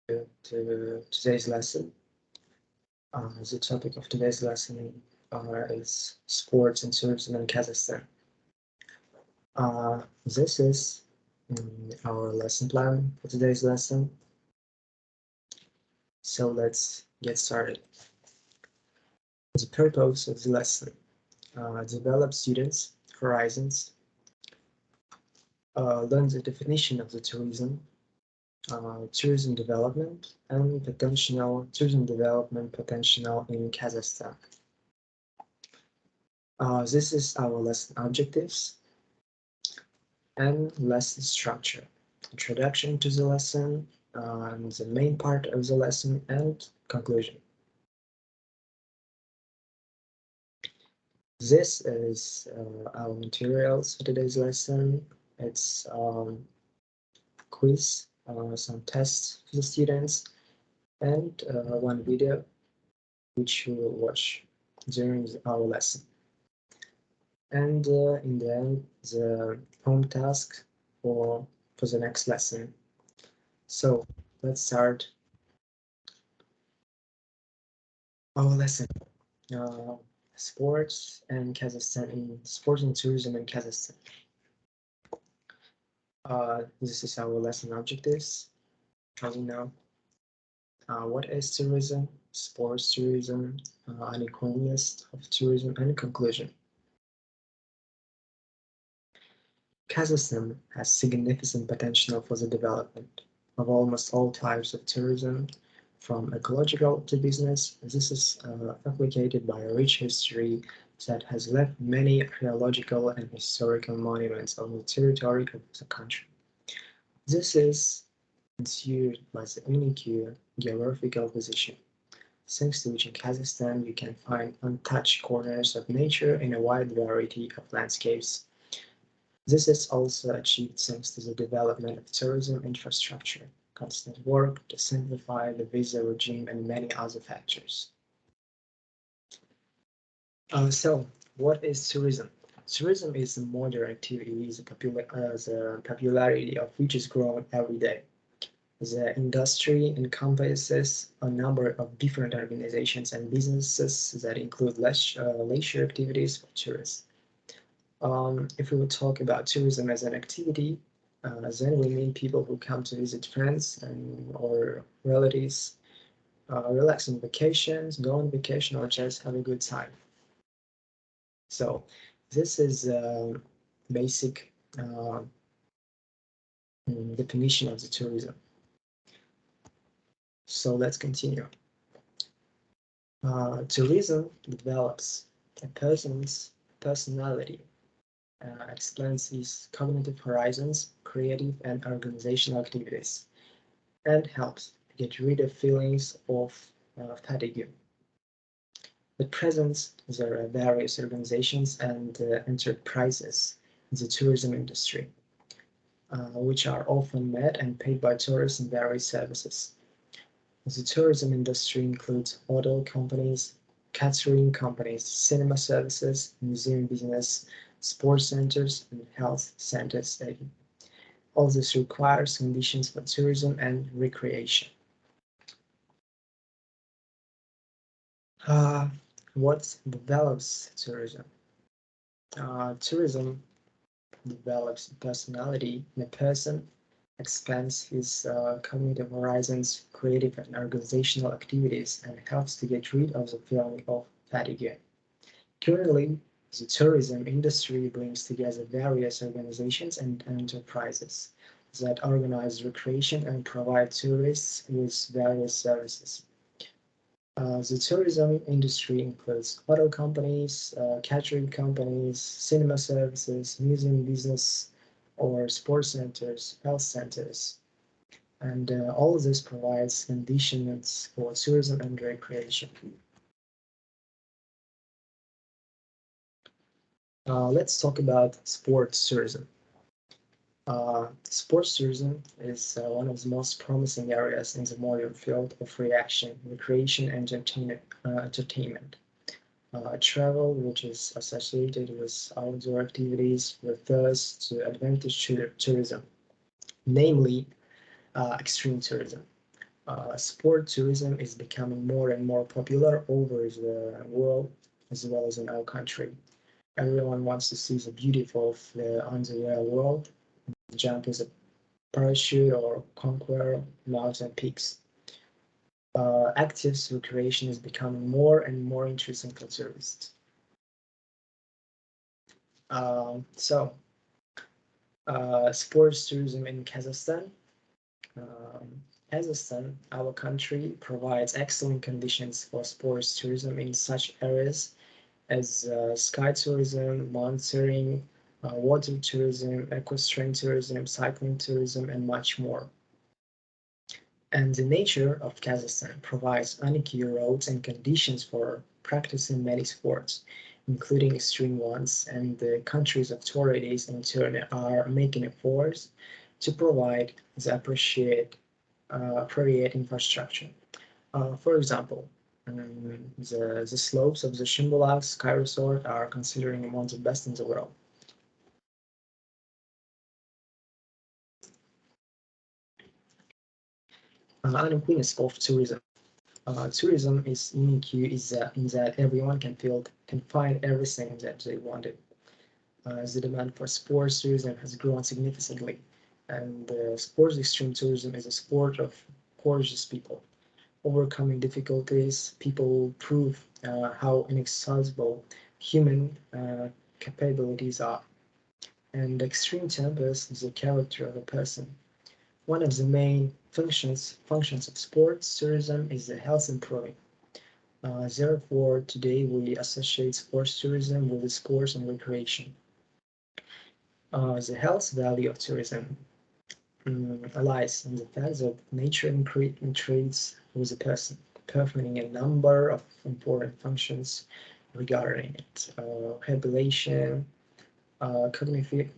to today's lesson. The topic of today's lesson is sports and tourism in Kazakhstan. This is our lesson plan for today's lesson. So let's get started. The purpose of the lesson: develop students' horizons, learn the definition of the tourism development and tourism development potential in Kazakhstan. This is our lesson objectives and lesson structure. Introduction to the lesson, and the main part of the lesson, and conclusion. This is our materials for today's lesson. It's quiz, some tests for the students, and one video which you will watch during our lesson. And in the end, the home task for the next lesson. So let's start our lesson. Sports and sports and tourism in Kazakhstan. This is our lesson objectives. As you know, what is tourism, sports tourism, an economist of tourism, and conclusion. Kazakhstan has significant potential for the development of almost all types of tourism, from ecological to business. This is complicated by a rich history that has left many archaeological and historical monuments on the territory of the country. This is ensured by the unique geographical position, thanks to which in Kazakhstan you can find untouched corners of nature in a wide variety of landscapes. This is also achieved thanks to the development of tourism infrastructure, constant work to simplify the visa regime, and many other factors. So, what is tourism? Tourism is a modern activity, the popularity of which is growing every day. The industry encompasses a number of different organizations and businesses that include leisure activities for tourists. If we would talk about tourism as an activity, then we mean people who come to visit friends or relatives, relax on vacations, go on vacation, or just have a good time. So this is a basic definition of the tourism. So let's continue. Tourism develops a person's personality, expands his cognitive horizons, creative and organizational activities, and helps get rid of feelings of fatigue. At present, there are various organizations and enterprises in the tourism industry, which are often met and paid by tourists in various services. The tourism industry includes hotel companies, catering companies, cinema services, museum business, sports centers, and health centers. All this requires conditions for tourism and recreation. What develops tourism? Tourism develops personality in a person, expands his cognitive horizons, creative and organizational activities, and helps to get rid of the feeling of fatigue. Currently, the tourism industry brings together various organizations and enterprises that organize recreation and provide tourists with various services. The tourism industry includes hotel companies, catering companies, cinema services, museum business, or sports centers, health centers. And all of this provides conditions for tourism and recreation. Let's talk about sports tourism. Sports tourism is one of the most promising areas in the modern field of recreation, and entertainment. Travel, which is associated with outdoor activities, refers to advantage tourism, namely extreme tourism. Sport tourism is becoming more and more popular over the world as well as in our country. Everyone wants to see the beautiful of the underwater world, jump as a parachute or conquer mountain peaks. Active recreation is becoming more and more interesting for tourists. So, sports tourism in Kazakhstan. Kazakhstan, our country, provides excellent conditions for sports tourism in such areas as sky tourism, mountaineering, water tourism, equestrian tourism, cycling tourism, and much more. And the nature of Kazakhstan provides unequal roads and conditions for practicing many sports, including extreme ones, and the country's authorities in turn are making efforts to provide the appropriate infrastructure. For example, the slopes of the Shimbolak Sky Resort are considered among the best in the world. Another weakness of tourism. Tourism is unique in that everyone can find everything that they wanted. The demand for sports tourism has grown significantly, and sports extreme tourism is a sport of courageous people. Overcoming difficulties, people prove how inaccessible human capabilities are. And extreme tempers is the character of a person. One of the main functions of sports tourism is the health improving. Therefore, today we associate sports tourism with sports and recreation. The health value of tourism lies in the fact that nature treats with a person, performing a number of important functions regarding it: rehabilitation,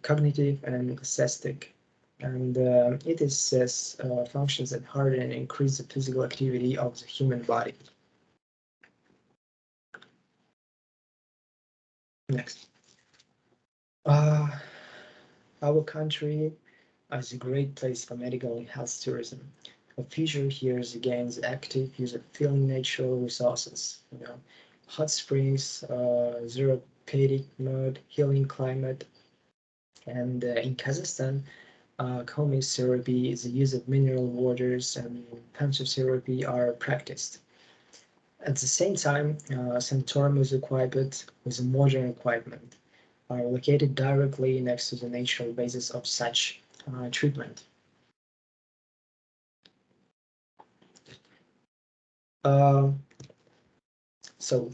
cognitive and aesthetic. And it is says functions that harden and increase the physical activity of the human body. Next. Uh, our country is a great place for medical and health tourism. A feature here is again the active use of feeling natural resources. Hot springs, therapeutic mud, healing climate, and in Kazakhstan, Comis therapy, the use of mineral waters, and puncture therapy are practiced. At the same time, sanatorium is equipped with modern equipment, are located directly next to the natural basis of such treatment. Uh, so,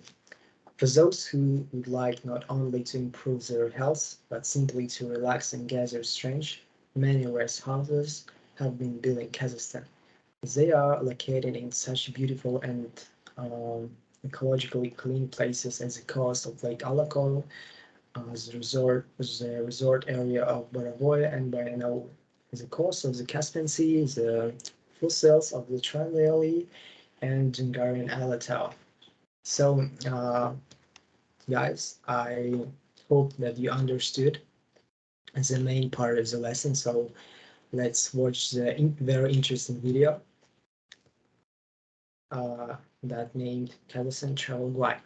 for those who would like not only to improve their health, but simply to relax and gather strength, many rest houses have been built in Kazakhstan. They are located in such beautiful and um, ecologically clean places as the coast of Lake Alakol, the resort area of Borovoi and Bayanol, the coast of the Caspian Sea, the fossils of the Trans and Jungarian Alatau. So, guys, I hope that you understood the main part of the lesson. So let's watch the very interesting video that named Kazakhstan Travel Guide.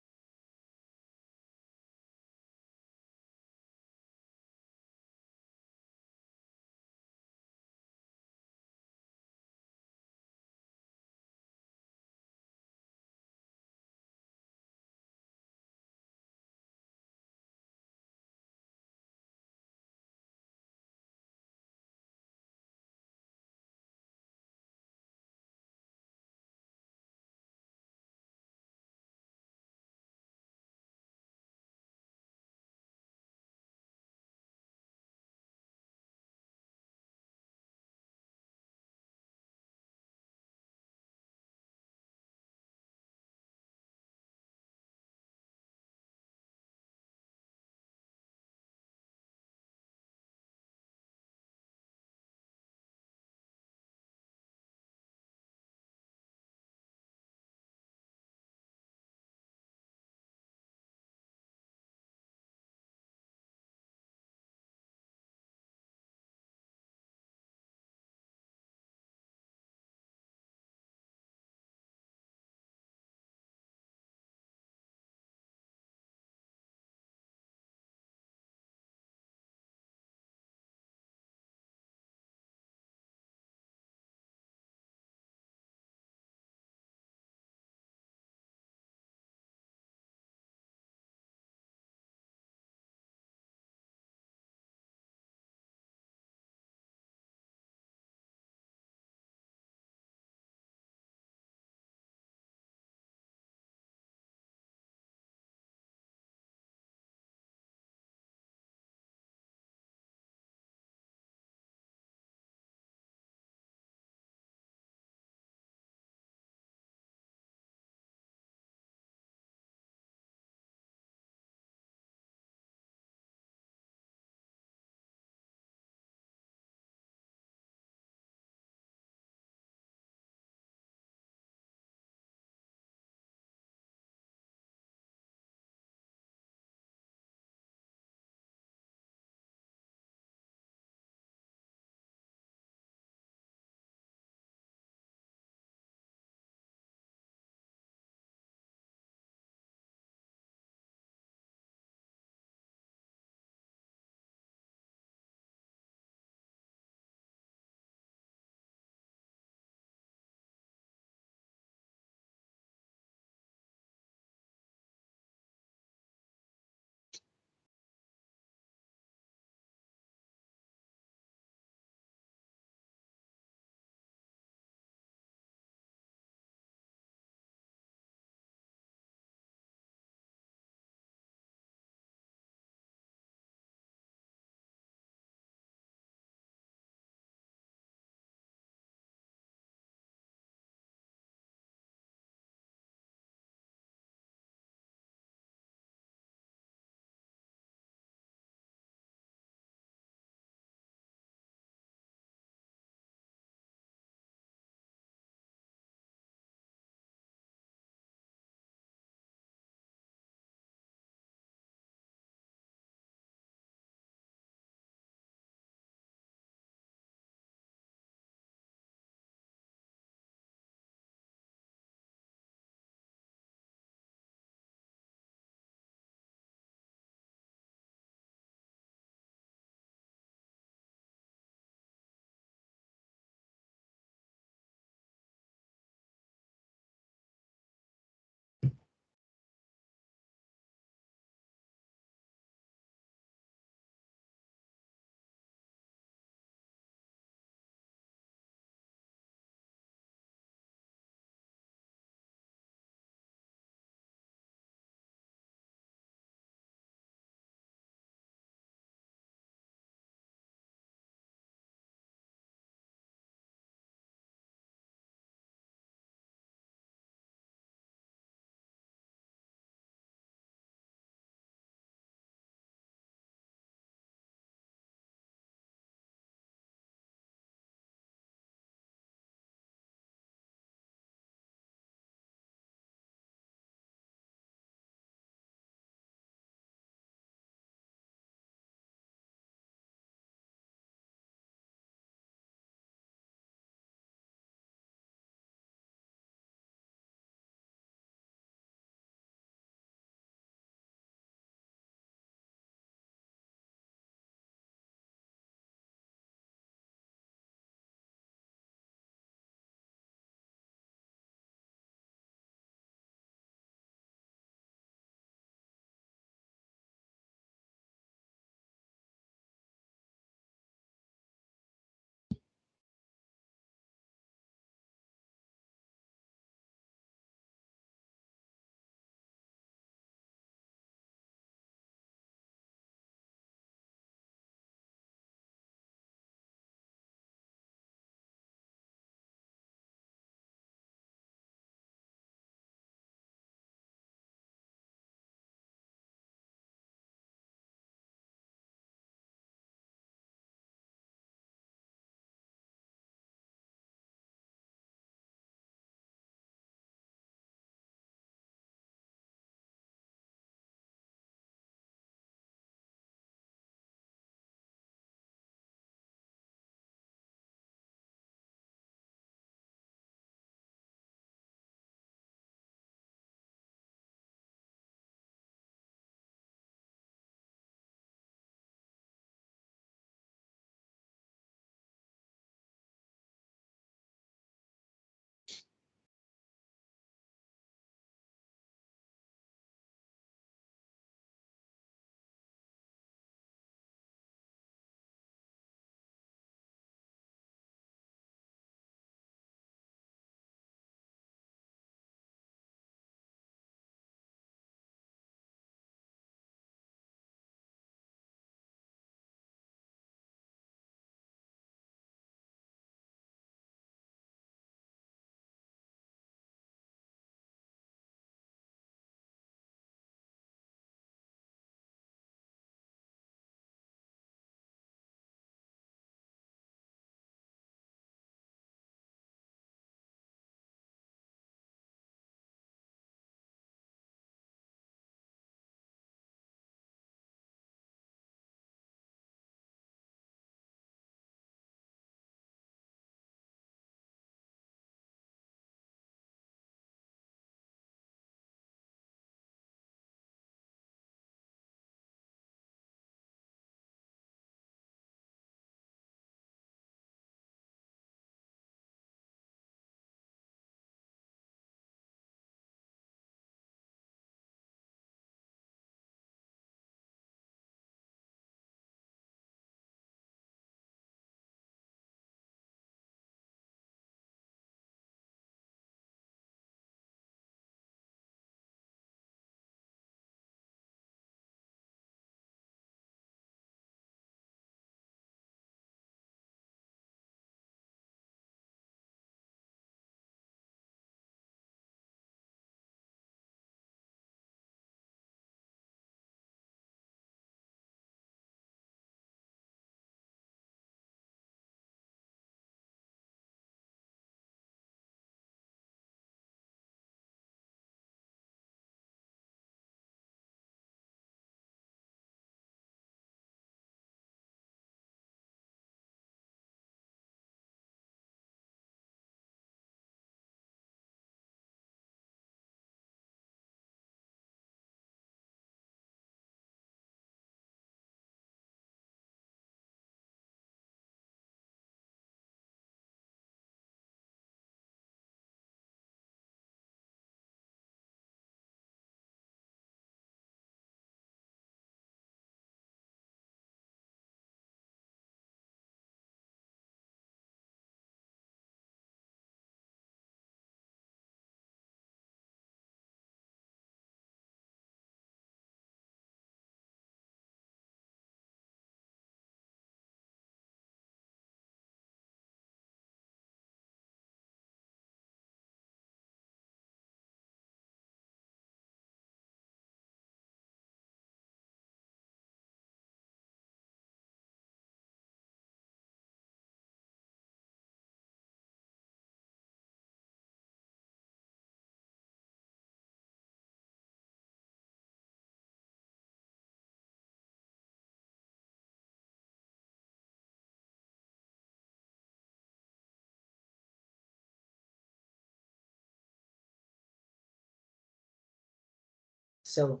So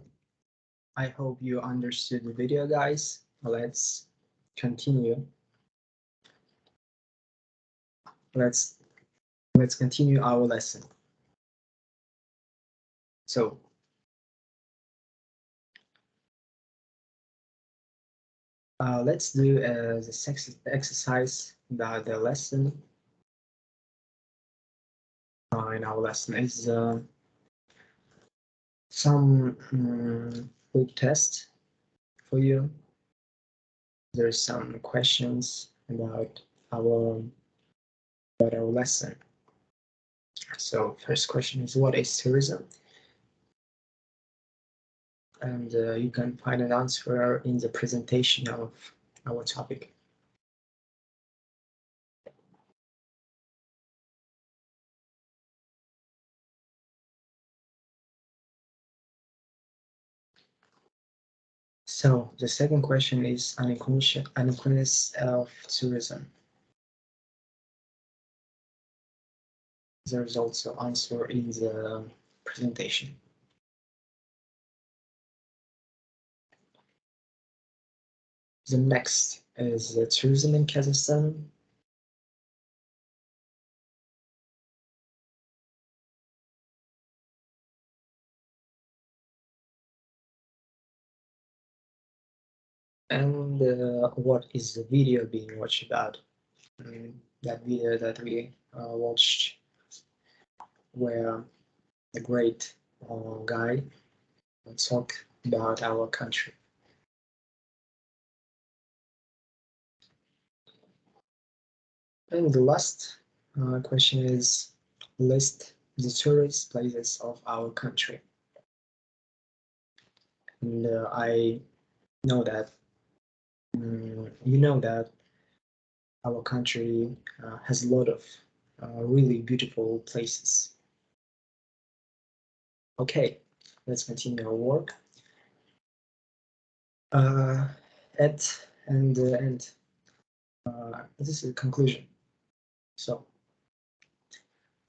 I hope you understood the video, guys. Let's continue. Let's continue our lesson. So let's do the exercise about the lesson. In our lesson is some quick test for you. There's some questions about our lesson. So first question is, what is tourism? And you can find an answer in the presentation of our topic. So the second question is unequalness of tourism. There's also answer in the presentation. The next is tourism in Kazakhstan. And what is the video being watched about? That video that we watched where a great guy talk about our country. And the last question is, list the tourist places of our country. And I know that you know that our country has a lot of really beautiful places. Okay, let's continue our work. At the end, this is a conclusion. So,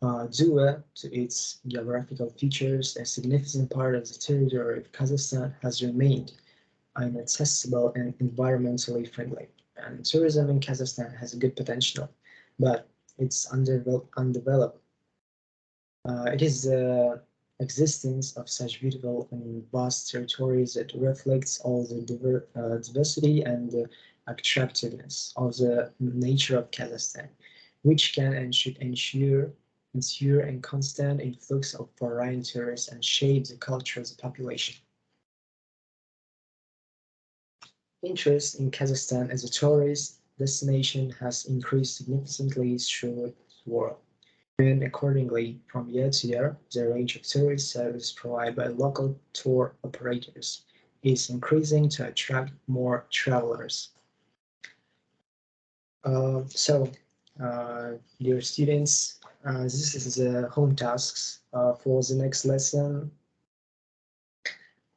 due to its geographical features, a significant part of the territory of Kazakhstan has remained inaccessible and environmentally friendly. And tourism in Kazakhstan has a good potential, but it's undeveloped. It is the existence of such beautiful and vast territories that reflects all the diversity and the attractiveness of the nature of Kazakhstan, which can and should ensure a constant influx of foreign tourists and shape the culture of the population. Interest in Kazakhstan as a tourist destination has increased significantly throughout the world. And accordingly, from year to year, the range of tourist service provided by local tour operators is increasing to attract more travelers. So, dear students, this is the home tasks for the next lesson.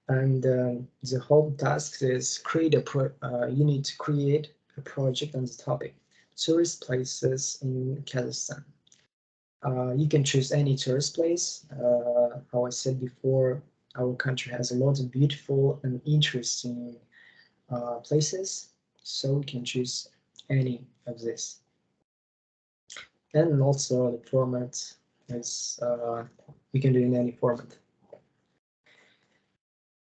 And the home task is you need to create a project on the topic, tourist places in Kazakhstan. You can choose any tourist place. How I said before, our country has a lot of beautiful and interesting places, so you can choose any of this. And also the format is you can do in any format.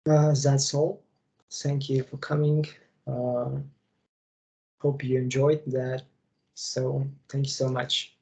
That's all. Thank you for coming. Hope you enjoyed that. So thank you so much.